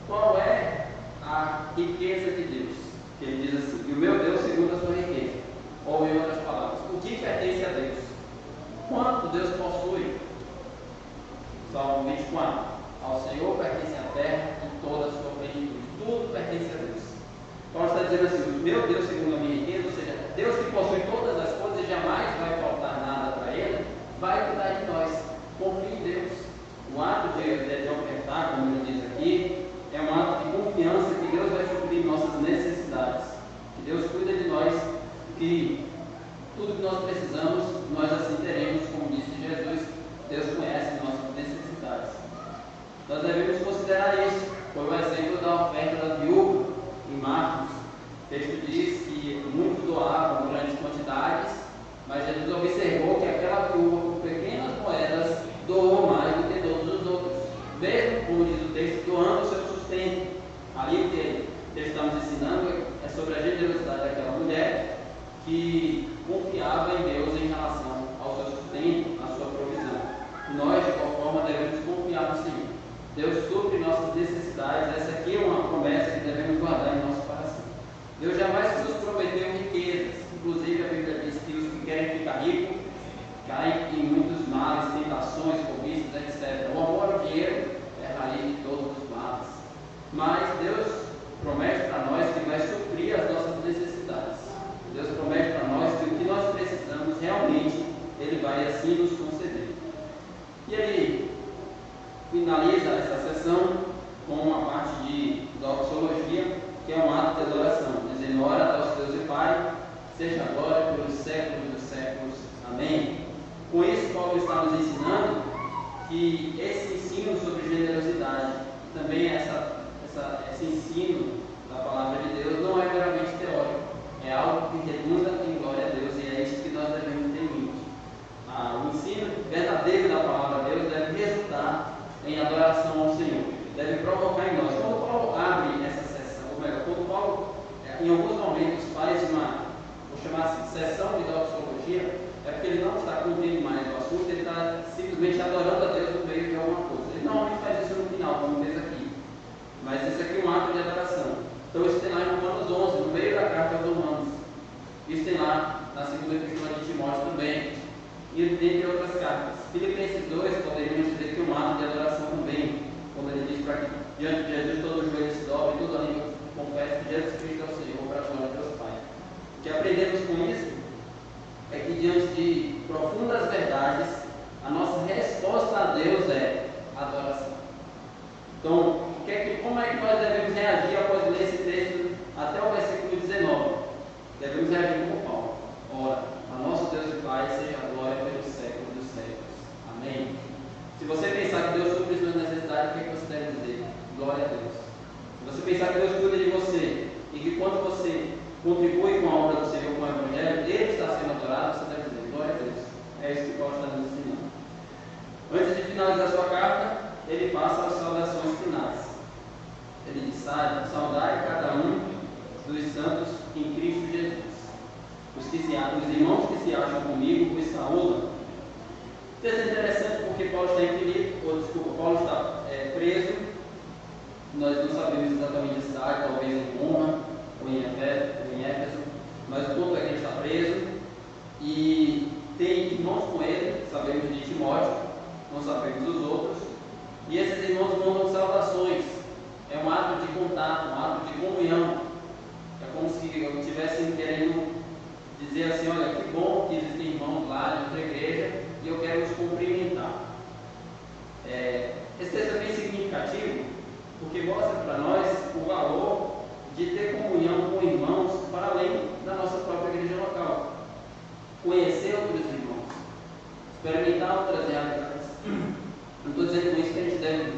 qual é a riqueza de Deus? Que ele diz assim: e o meu Deus segundo a sua riqueza. Ou em outras palavras, o que pertence a Deus? Quanto Deus possui? Salmo 24: ao Senhor pertence a terra e toda a sua plenitude. Tudo pertence a Deus. Paulo está dizendo assim: o meu Deus segundo a minha riqueza, ou seja, Deus que possui todas as coisas e jamais vai faltar nada para Ele, vai cuidar de nós. Confie em Deus. O ato de ofertar, como ele diz aqui, é um ato de confiança que Deus vai suprir nossas necessidades, que Deus cuida de nós, que tudo que nós precisamos, nós assim teremos, como disse Jesus. Deus conhece nossas necessidades. Nós devemos considerar isso. Foi o exemplo da oferta da viúva em Marcos. O texto diz que muitos doavam grandes quantidades, mas Jesus observou que aquela viúva, por que confiava em Deus em relação ao seu sustento, à sua provisão. Nós, de qualquer forma, devemos confiar no Senhor. Deus supre nossas necessidades. Essa aqui é uma promessa que devemos guardar em nosso coração. Deus jamais nos prometeu riquezas. Inclusive, a Bíblia diz que os que querem ficar ricos caem em muitos males, tentações, cobiças, etc. O amor ao dinheiro é a raiz de todos os males. Mas Deus promete para nós que vai suprir as nossas necessidades. Deus promete para nós que o que nós precisamos realmente, Ele vai assim nos conceder. E Ele finaliza essa sessão com uma parte de doxologia, que é um ato de adoração, dizendo: ora a Deus, Deus e Pai, seja a glória pelos séculos dos séculos. Amém. Com isso, Paulo está nos ensinando que esse ensino sobre generosidade, também esse ensino da palavra de Deus, não é meramente teórico, é algo que redunda em glória a Deus, e é isso que nós devemos ter em mente. O ensino verdadeiro da palavra de Deus deve resultar em adoração ao Senhor, deve provocar em nós. Quando Paulo abre essa sessão, ou melhor, quando Paulo, em alguns momentos, faz uma, vou chamar assim, sessão de doxologia, é porque ele não está contendo mais o assunto, ele está simplesmente adorando a Deus no meio de alguma coisa. Ele normalmente faz isso no final, como fez aqui. Mas esse aqui é um ato de adoração. Então isso tem lá em Romanos 11, no meio da carta aos Romanos. Isso tem lá na segunda epístola de Timóteo também. E entre outras cartas. Filipenses 2, poderíamos dizer que é um ato de adoração também. Quando ele diz para que diante de Jesus todo o joelho se dobre e toda a língua confesse que Jesus Cristo é o Senhor, para a glória de Deus Pai. O que aprendemos com isso é que diante de profundas verdades, a nossa resposta a Deus é adoração. Então, como é que nós devemos reagir após ler esse texto até o versículo 19? Devemos reagir como Paulo. Ora, a nosso Deus e Pai seja a glória pelos séculos dos séculos. Amém? Se você pensar que Deus supre suas necessidades, o que é que você deve dizer? Glória a Deus. Se você pensar que Deus cuida de você e que quando você contribui com a obra do Senhor, com o Evangelho, Ele está sendo adorado, você deve dizer glória a Deus. É isso que Paulo está nos ensinando. Antes de finalizar sua carta, ele passa as saudações finais. Ele diz: saudai cada um dos santos em Cristo Jesus. Os irmãos que se acham comigo os saúdam. Isso é interessante porque Paulo está Paulo está preso. Nós não sabemos exatamente a cidade, talvez em Roma ou em Éfeso, mas o ponto é que ele está preso e tem irmãos com ele, sabemos de Timóteo, não sabemos dos outros, e esses irmãos mandam saudações. É um ato de contato, um ato de comunhão. É como se eu estivesse querendo dizer assim: olha, que bom que existem irmãos lá de outra igreja e eu quero os cumprimentar. Esse texto é bem significativo porque mostra para nós o valor de ter comunhão com irmãos para além da nossa própria igreja local. Conhecer outros irmãos, experimentar outras realidades. Não estou dizendo com isso que a gente deve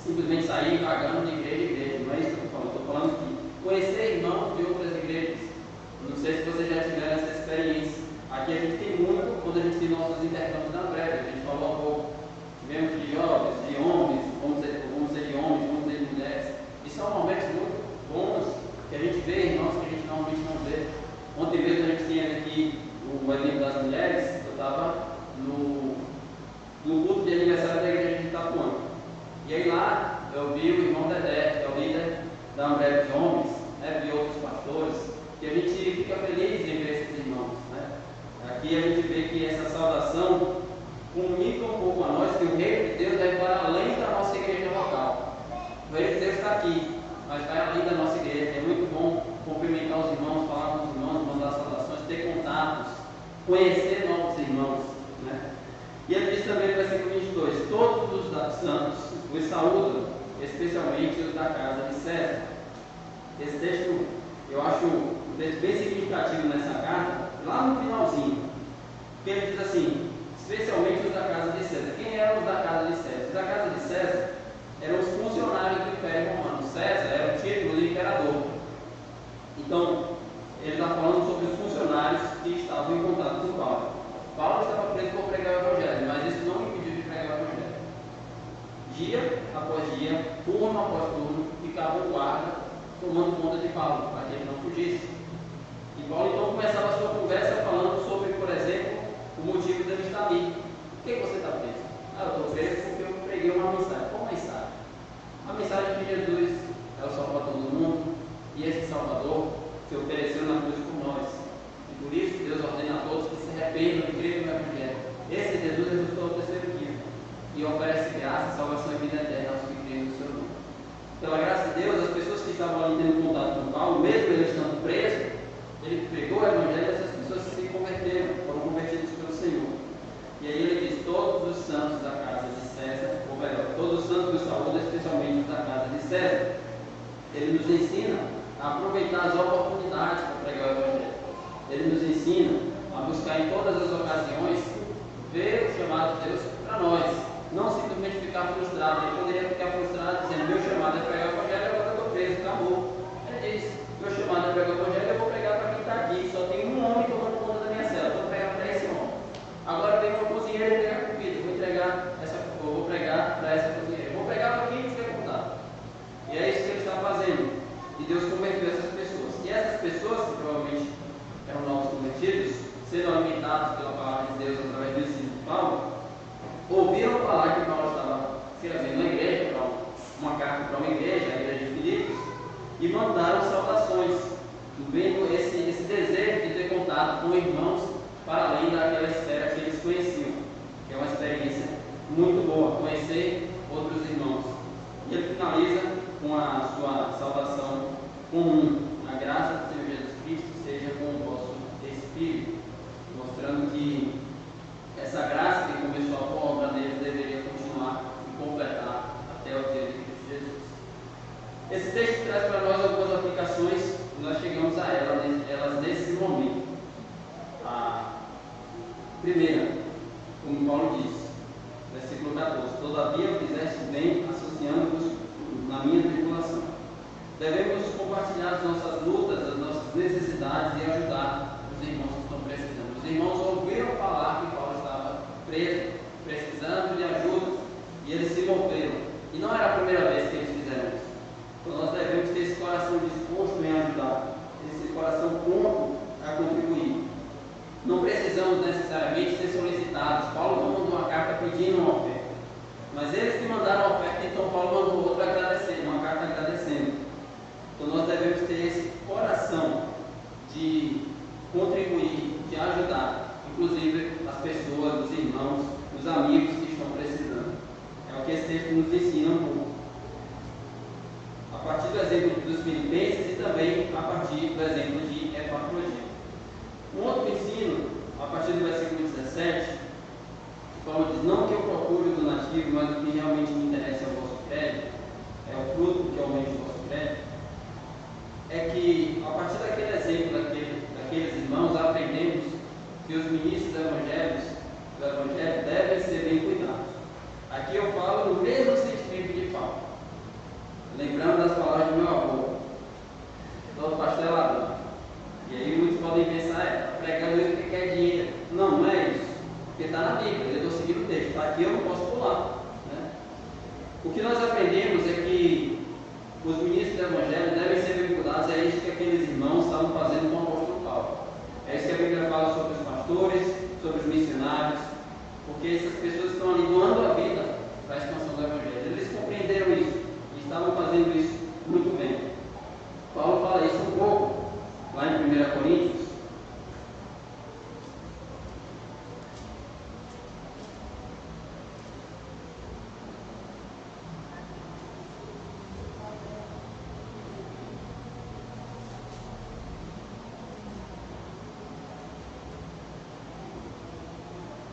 simplesmente sair vagando de igreja em igreja, não é isso que eu estou falando. Estou falando que conhecer irmãos de outras igrejas. Não sei se vocês já tiveram essa experiência. Aqui a gente tem muito quando a gente tem nossos intercâmbios na breve. A gente falou há pouco. Tivemos de jovens, de homens, vamos dizer de homens, vamos dizer de mulheres. E são momentos muito bons que a gente vê irmãos que a gente normalmente não vê. Ontem mesmo a gente tinha aqui o evento das mulheres. Eu estava no culto de aniversário da igreja de Itapuã. E aí lá eu vi o irmão Dedé, que é o líder da Ambreve de Homens, vi outros pastores, e a gente fica feliz em ver esses irmãos. Aqui a gente vê que essa saudação comunica um pouco a nós que o reino de Deus vai para além da nossa igreja local. O reino de Deus está aqui, mas vai além da nossa igreja. É muito bom cumprimentar os irmãos, falar com os irmãos, mandar saudações, ter contatos, conhecer novos irmãos. E ele diz também no versículo 22: todos os santos os saúdam, especialmente os da casa de César. Esse texto eu acho um texto bem significativo nessa carta, lá no finalzinho, porque ele diz assim: especialmente os da casa de César. Quem eram os da casa de César? Os da casa de César eram os funcionários do Império Romano. César era o título de imperador. Então, ele está falando sobre os funcionários que estavam em contato com Paulo. Paulo estava preso por pregar o Evangelho, mas isso não impediu de pregar o Evangelho. Dia após dia, turno após turno, ficava o guarda tomando conta de Paulo, para que ele não fugisse. E Paulo então começava a sua conversa falando sobre, por exemplo, o motivo dele estar ali. Por que você está preso? Eu estou preso porque eu preguei uma mensagem. Qual mensagem? A mensagem que Jesus é o Salvador do mundo, e esse Salvador se ofereceu na cruz por nós. E por isso Deus ordena a todos que se arrependam e creiam no Evangelho. Esse Jesus ressuscitou ao terceiro dia e oferece graça, salvação e vida eterna aos que creem no seu nome. Pela graça de Deus, as pessoas que estavam ali tendo contato com Paulo, mesmo ele estando preso, ele pregou o Evangelho e essas pessoas se converteram, foram convertidas pelo Senhor. E aí ele diz: todos os santos da casa de César, ou melhor, todos os santos do saúde, especialmente da casa de César. Ele nos ensina a aproveitar as oportunidades para pregar o Evangelho. Ele nos ensina a buscar em todas as ocasiões ver o chamado de Deus para nós. Não simplesmente ficar frustrado. Ele poderia ficar frustrado dizendo: meu chamado é pregar o Evangelho, agora eu estou preso, acabou. Ele diz: meu chamado é pregar o Evangelho, eu vou pregar para quem está aqui. Só tem um homem tomando conta da minha cela, eu vou pregar para esse homem. Agora vem uma cozinheira entregar comida, eu vou pregar para essa cozinheira. Eu vou pregar para quem quiser contar. E é isso que ele está fazendo. E Deus converteu essas pessoas. E essas pessoas, que provavelmente eram novos convertidos, sendo alimentados pela palavra de Deus através do ensino de Paulo, ouviram falar que Paulo estava escrevendo uma igreja, uma carta para uma igreja, a igreja de Filipos, e mandaram saudações, vendo esse desejo de ter contato com irmãos para além daquela esfera que eles conheciam, que é uma experiência muito boa, conhecer outros irmãos. E ele finaliza com a sua saudação comum: a graça do Senhor Jesus Cristo seja com o vosso espírito, mostrando que essa graça que começou a boa obra deles deveria continuar e completar até o dia de Cristo Jesus. Esse texto traz para nós algumas aplicações e nós chegamos a elas nesse momento. A primeira, como Paulo diz, versículo 14: todavia fizeste bem associando-vos na minha tribulação. Devemos compartilhar as nossas lutas, as nossas necessidades e ajudar os irmãos que estão precisando. Os irmãos ouviram falar que Paulo estava preso, precisando de ajuda, e eles se moveram. E não era a primeira vez que eles fizeram isso. Então nós devemos ter esse coração disposto em ajudar, esse coração pronto a contribuir. Não precisamos necessariamente ser solicitados. Paulo não mandou uma carta pedindo uma oferta, mas eles que mandaram a oferta, então Paulo mandou outra agradecendo, uma carta agradecendo. Então nós devemos ter esse coração de contribuir, de ajudar, inclusive as pessoas, os irmãos, os amigos que estão precisando. É o que esse texto nos ensina um pouco. A partir do exemplo dos filipenses e também a partir do exemplo de Epafrodito. Um outro ensino, a partir do versículo 17, Paulo diz: não que eu procure o donativo, mas o que realmente me interessa é o vosso crédito, é o fruto que aumente o vosso crédito. É que, a partir daquele exemplo daqueles irmãos, aprendemos que os ministros do Evangelho devem ser bem cuidados. Aqui eu falo no mesmo sentido de Paulo, lembrando das palavras do meu avô, todo pastelador. E aí muitos podem pensar: está pregando isso porque quer dinheiro. Não, não é isso. Porque está na Bíblia, eu estou seguindo o texto. Está aqui, eu não posso pular. Né? O que nós aprendemos é que os ministros do Evangelho devem ser vinculados. É isso que aqueles irmãos estavam fazendo com o apóstolo Paulo. É isso que a Bíblia fala sobre os pastores, sobre os missionários, porque essas pessoas estão ali doando a vida para a expansão do Evangelho. Eles compreenderam isso e estavam fazendo isso muito bem. Paulo fala isso um pouco lá em 1 Coríntios.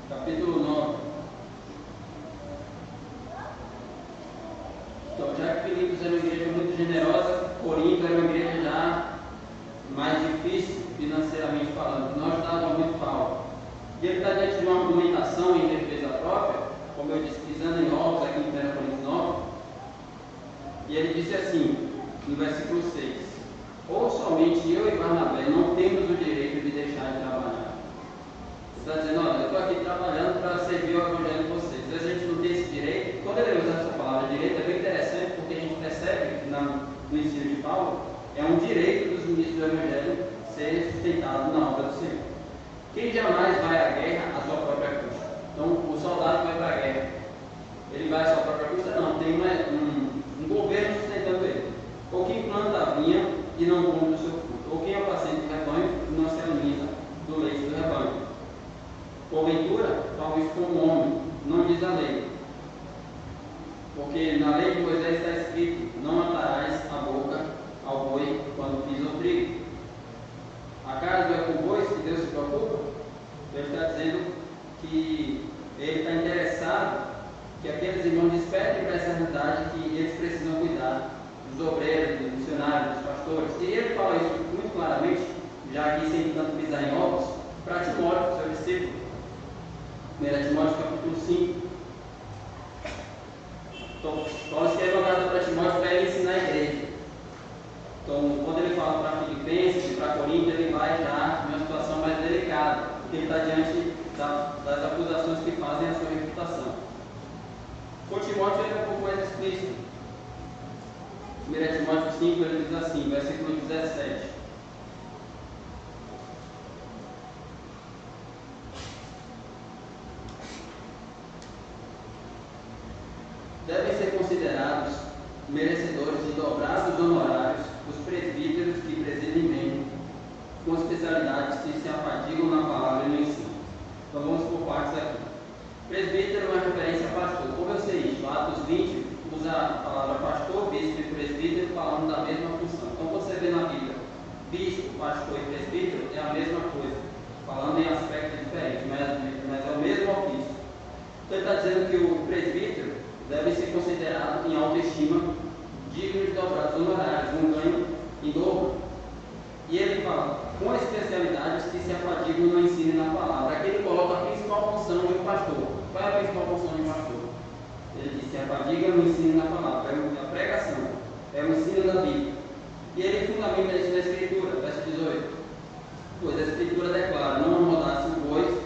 Capítulo 9. Então, já que Filipos era uma igreja muito generosa, Corinto era uma igreja já mais difícil financeiramente falando, que não ajudava muito Paulo. E ele está diante de uma argumentação em defesa própria, como eu disse, pisando em ovos aqui em 1 Coríntios 9. E ele disse assim, no versículo 6: ou somente eu e Barnabé não temos o direito de deixar de trabalhar. Está dizendo: olha, eu estou aqui trabalhando para servir o Evangelho de vocês. A gente não tem esse direito. Quando ele usa essa palavra direito, é bem interessante, porque a gente percebe que no ensino de Paulo é um direito dos ministros do Evangelho ser sustentado na obra do Senhor. Quem jamais vai à guerra à sua própria custa? Então, o soldado vai para a guerra, ele vai à sua própria custa? Não, tem um governo sustentando ele. Ou quem planta a vinha e não come do seu fruto, ou quem apacenta o rebanho e não se alimenta do leite do rebanho. Porventura, talvez como homem, não diz a lei. Porque na lei de Moisés está escrito: não atarás a boca ao boi quando pisa o trigo. Acaso é com bois que Deus se preocupa? Ele está dizendo que ele está interessado que aqueles irmãos despertem para essa realidade que eles precisam cuidar dos obreiros, dos missionários, dos pastores. E ele fala isso muito claramente, já aqui sem tanto pisar em ovos, para Timóteo, seu discípulo. 1 Timóteo capítulo 5. Então, Paulo escreve uma carta para Timóteo para ele ensinar a igreja. Então, quando ele fala para Filipenses e para Corinto, ele vai já numa situação mais delicada, porque ele está diante das acusações que fazem a sua reputação. Com Timóteo, ele é um pouco mais explícito. 1 Timóteo 5, ele diz assim, versículo 17: devem ser considerados merecedores de dobrados honorários os presbíteros que presidem bem, com especialidades que se afadigam na palavra e no ensino. Então vamos por partes aqui. Presbítero é uma referência a pastor. Como eu sei isso? Atos 20 usa a palavra pastor, bispo e presbítero falando da mesma função. Então quando você vê na Bíblia bispo, pastor e presbítero, é a mesma coisa, falando em aspectos diferentes, mas é o mesmo ofício. Então ele está dizendo que o presbítero deve ser considerado em autoestima, digno de dobrados honorários, um ganho em dobro. E ele fala, com especialidades que se afadigam no ensino e na palavra. Aqui ele coloca a principal função de um pastor. Qual é a principal função de um pastor? Ele diz, se afadiga no ensino e na palavra. É a pregação, é o ensino da Bíblia. E ele fundamenta isso na Escritura, verso 18. Pois a Escritura declara, não rodasse o boi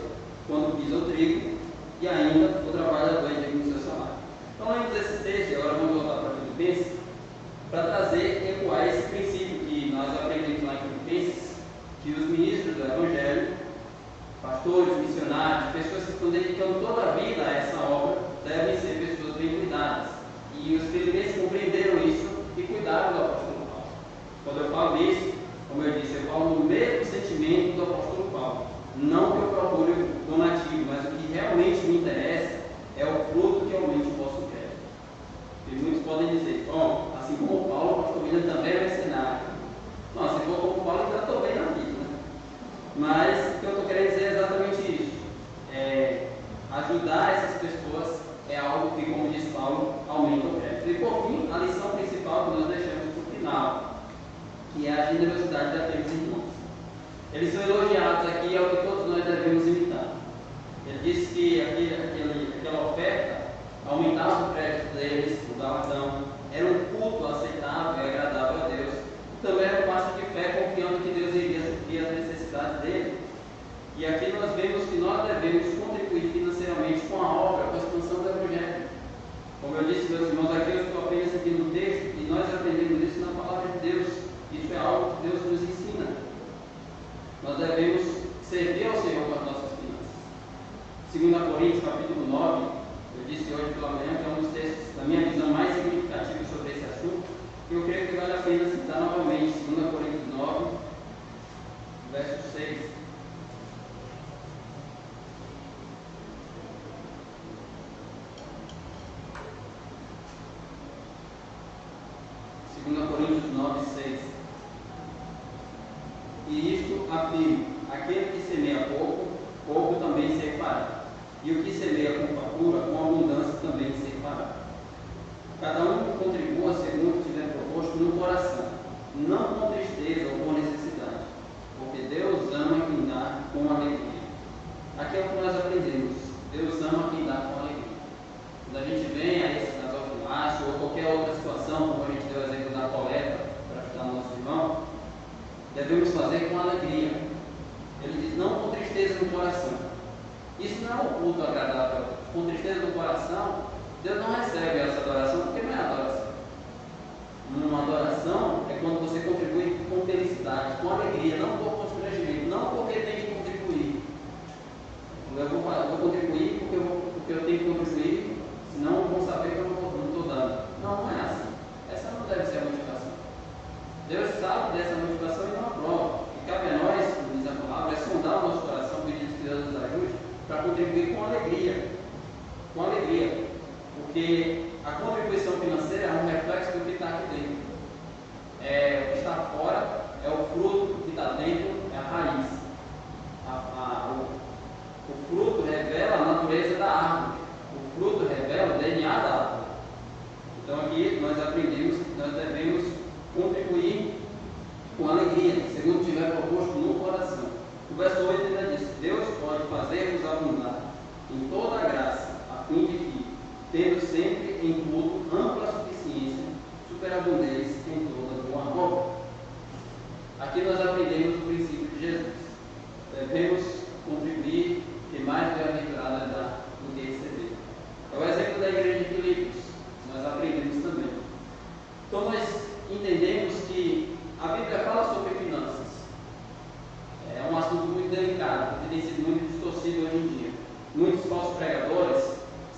quando pisa o trigo, e ainda o trabalhador é digno do seu salário. Então, lemos esse texto, e agora vamos voltar para Filipenses, para trazer, ecoar esse princípio que nós aprendemos lá em Filipenses, que os ministros do Evangelho, pastores, missionários, pessoas que estão dedicando toda a vida a essa obra, devem ser pessoas bem cuidadas. E os filipenses compreenderam isso e cuidaram do apóstolo Paulo. Quando eu falo isso, como eu disse, eu falo no mesmo sentimento do apóstolo Paulo. Não que eu procure o donativo, mas o que realmente me interessa é o fruto que aumente o vosso crédito. E muitos podem dizer, bom, assim como Paulo, o pastor William também é mercenário. Não, se for como Paulo, eu já estou bem na vida, né? Mas o que eu estou querendo dizer é exatamente isso. Ajudar essas pessoas é algo que, como diz Paulo, aumenta o crédito. E por fim, a lição principal que nós deixamos para o final, que é a generosidade daqueles irmãos. Eles são elogiados aqui, é o que todos nós devemos imitar. Ele disse que aquela oferta aumentava o crédito deles, o galardão, era um culto aceitável e agradável a Deus. Também era um passo de fé, confiando que Deus iria suprir as necessidades dele. E aqui nós vemos que nós devemos contribuir financeiramente com a obra, com a expansão do Evangelho. Como eu disse, meus irmãos, aqui eu estou apenas aqui no texto, e nós aprendemos isso na palavra de Deus. Isso é algo que Deus nos ensina. Nós devemos servir ao Senhor com as nossas finanças. 2 Coríntios capítulo 9, eu disse hoje pela manhã que é um dos textos, da minha visão, mais significativos sobre esse assunto, e eu creio que vale a pena citar novamente. 2 Coríntios 9, verso 6. Coríntios 9, 6. E isto afirmo: aquele que semeia pouco, pouco também se fará. E o que semeia com fartura, com abundância também se fará. Cada um contribua segundo tiver proposto no coração, não com tristeza ou com necessidade, porque Deus ama quem dá com alegria. Aqui é o que nós aprendemos: Deus ama quem dá com alegria. Quando a gente vem a esse gasofilácio ou qualquer outra situação, como a gente deu o exemplo da coleta para ajudar o nosso irmão, devemos fazer com alegria. Ele diz: não com tristeza no coração. Isso não é um culto agradável. Com tristeza no coração, Deus não recebe essa adoração, porque não é adoração. Uma adoração é quando você contribui com felicidade, com alegria, não por não porque tem que contribuir. Eu vou contribuir porque eu tenho que contribuir, senão vão saber que eu não estou dando. Não, não é assim. Essa não deve ser a motivação. Deus sabe dessa motivação e não aprova. E cabe a nós, como diz a palavra, é sondar o nosso coração, pedindo que Deus nos ajude para contribuir com alegria. Com alegria. Porque a contribuição financeira é um reflexo do que está aqui dentro. O que está fora é o fruto, o que está dentro é a raiz. O fruto revela a natureza da árvore. O fruto revela o DNA da árvore. Então aqui nós aprendemos que nós devemos contribuir com alegria, segundo tiver proposto no coração. O verso 8 ainda diz: Deus pode fazer-vos abundar em toda a graça, a fim de que, tendo sempre em tudo ampla suficiência, superabundez em toda boa obra. Aqui nós aprendemos o princípio de Jesus. Devemos contribuir e mais bem-aventurado é dar do que receber. É o exemplo da igreja de Filipos. Nós aprendemos também. Então nós entendemos que a Bíblia fala sobre finanças. É um assunto muito delicado, que tem sido muito distorcido hoje em dia. Muitos falsos pregadores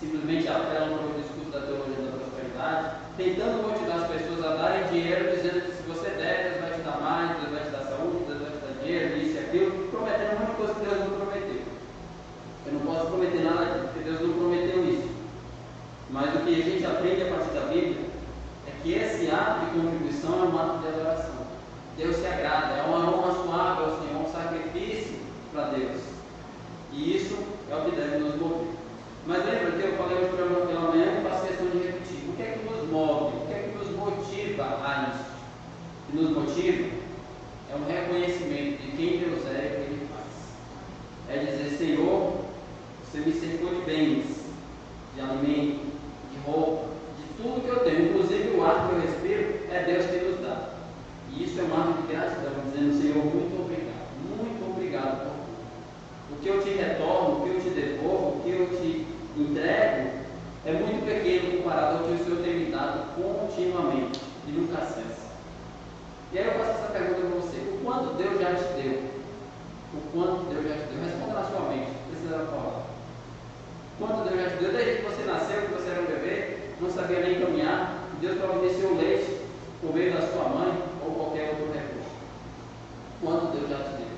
simplesmente apelam para o discurso da teologia da prosperidade, tentando motivar as pessoas a darem dinheiro, dizendo que se você der, Deus vai te dar mais, Deus vai te dar saúde, Deus vai te dar dinheiro, isso e aquilo, prometendo um monte de coisa que Deus não prometeu. Eu não posso prometer nada disso, porque Deus não prometeu isso. Mas o que a gente aprende a partir da Bíblia é que esse ato de contribuição é um ato de adoração. Deus se agrada, é um aroma suave ao Senhor, um sacrifício para Deus. E isso é o que deve nos mover. Mas lembra que eu falei hoje pela manhã e faço questão de repetir. O que é que nos move? O que é que nos motiva a isso? O que nos motiva é um reconhecimento de quem Deus é e o que Ele faz. É dizer: Senhor, você me cercou de bens, de alimento, de roupa, de tudo que eu tenho, inclusive o ar que eu respiro, é Deus que nos dá. E isso é um ato de gratidão, dizendo: Senhor, muito obrigado por tudo. O que eu te retorno, o que eu te devolvo, o que eu te entrego, é muito pequeno comparado ao que o Senhor tem me dado continuamente e nunca cessa. E aí eu faço essa pergunta para você: o quanto Deus já te deu? O quanto Deus já te deu? Responda na sua mente, precisa falar. Quanto Deus já te deu? Desde que você nasceu, que você era um bebê, não sabia nem caminhar, Deus providenciou leite por meio da sua mãe ou qualquer outro recurso. Quanto Deus já te deu?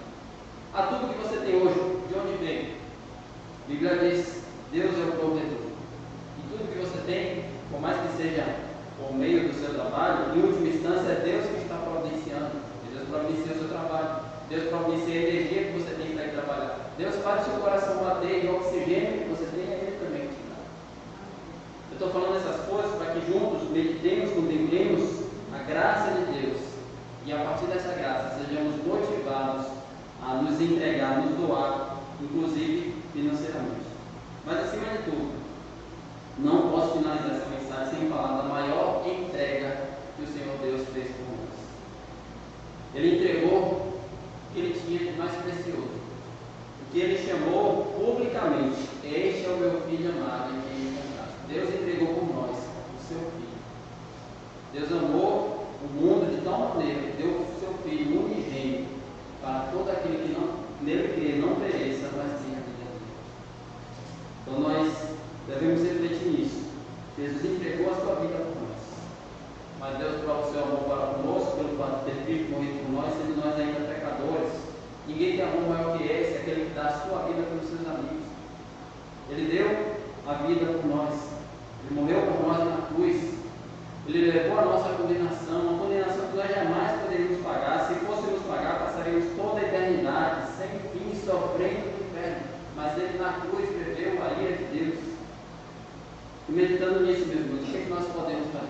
A tudo que você tem hoje, de onde vem? A Bíblia diz: Deus é o provedor. E tudo que você tem, por mais que seja por meio do seu trabalho, em última instância é Deus que está providenciando. Deus providencia o seu trabalho. Deus providencia a energia que você tem para ir trabalhar. Deus faz o seu coração bater, e o oxigênio que você tem, Ele também te dá. Eu estou falando essas coisas para que juntos meditemos, contemplemos a graça de Deus. E a partir dessa graça sejamos motivados a nos entregar, nos doar, inclusive financeiramente. Mas acima de tudo, não posso finalizar essa mensagem sem falar da maior entrega que o Senhor Deus fez por nós. Ele entregou o que Ele tinha de mais precioso, o que Ele chamou publicamente: Este é o meu filho amado em quem me compraste. Deus entregou por nós o seu filho. Deus amou o mundo de tal maneira que deu o seu filho unigênito, para todo aquele que nele crê não pereça, mas tenha a vida dele. Então nós devemos refletir nisso. Jesus entregou a sua vida por nós, mas Deus prova o seu amor para conosco pelo fato de ter Cristo morrido por nós, sendo nós ainda pecadores. Ninguém tem amor maior que esse, aquele que dá a sua vida pelos seus amigos. Ele deu a vida por nós, Ele morreu por nós na cruz. Ele levou a nossa condenação, uma condenação que nós jamais poderíamos pagar. Se fôssemos pagar, passaríamos toda a eternidade, sem fim, sofrendo no inferno. Mas Ele na cruz bebeu a ira de Deus. E meditando nisso, meus irmãos, o que é que nós podemos fazer?